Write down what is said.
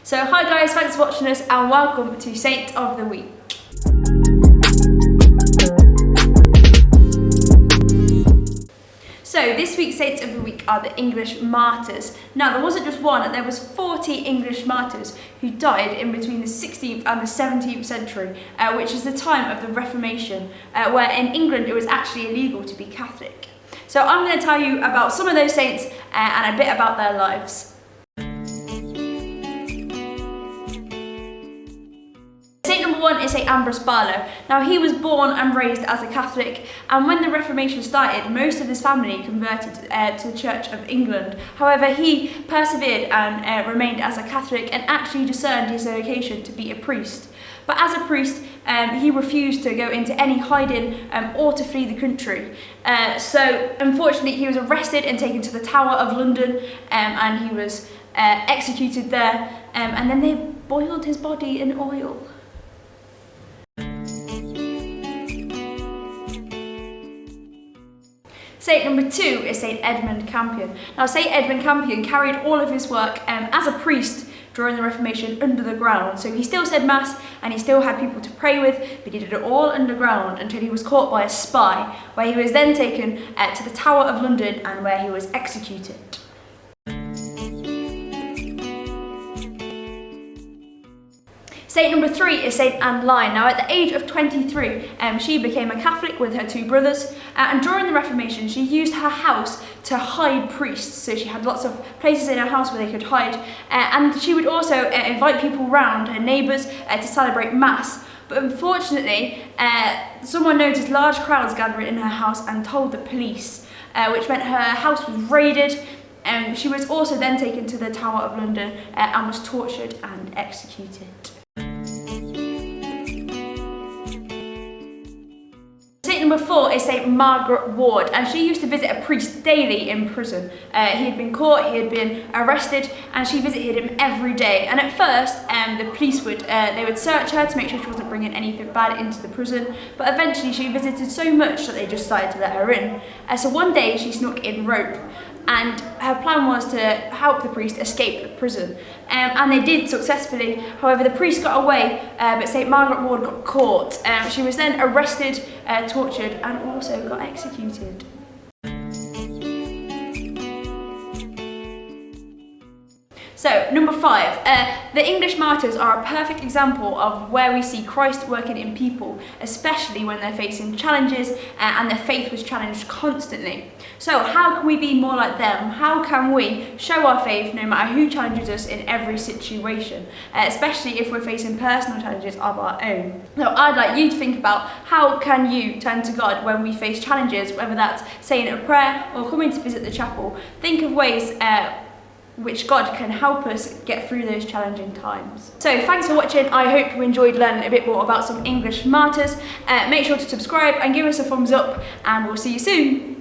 So hi guys, thanks for watching us and welcome to Saint of the Week. So this week's Saints of the Week are the English Martyrs. Now there wasn't just one, there was 40 English martyrs who died in between the 16th and the 17th century, which is the time of the Reformation, where in England it was actually illegal to be Catholic. So I'm going to tell you about some of those saints and a bit about their lives. Saint number one is Saint Ambrose Barlow. Now he was born and raised as a Catholic, and when the Reformation started, most of his family converted to the Church of England. However, he persevered and remained as a Catholic and actually discerned his vocation to be a priest. But as a priest, he refused to go into any hiding or to flee the country. So unfortunately, he was arrested and taken to the Tower of London, and he was executed there, and then they boiled his body in oil. Saint number two is Saint Edmund Campbell. Now Saint Edmund Campbell carried all of his work as a priest during the Reformation under the ground. So he still said mass and he still had people to pray with, but he did it all underground until he was caught by a spy, where he was then taken to the Tower of London and where he was executed. Saint number three is Saint Anne Lyon. Now at the age of 23, she became a Catholic with her two brothers, and during the Reformation she used her house to hide priests. So she had lots of places in her house where they could hide, and she would also invite people round, her neighbours, to celebrate Mass. But unfortunately, someone noticed large crowds gathering in her house and told the police, which meant her house was raided. She was also then taken to the Tower of London and was tortured and executed. Saint number four is Saint Margaret Ward, and she used to visit a priest daily in prison. He had been caught, he had been arrested, and she visited him every day. And at first, the police would search her to make sure she wasn't bringing anything bad into the prison. But eventually, she visited so much that they just started to let her in. So one day, she snuck in rope, and her plan was to help the priest escape the prison. And they did successfully. However, the priest got away, but St. Margaret Ward got caught. She was then arrested, tortured, and also got executed. So, number five, the English martyrs are a perfect example of where we see Christ working in people, especially when they're facing challenges and their faith was challenged constantly. So, how can we be more like them? How can we show our faith no matter who challenges us in every situation, especially if we're facing personal challenges of our own? So, I'd like you to think about how can you turn to God when we face challenges, whether that's saying a prayer or coming to visit the chapel. Think of ways which God can help us get through those challenging times. So thanks for watching. I hope you enjoyed learning a bit more about some English martyrs. Make sure to subscribe and give us a thumbs up, and we'll see you soon.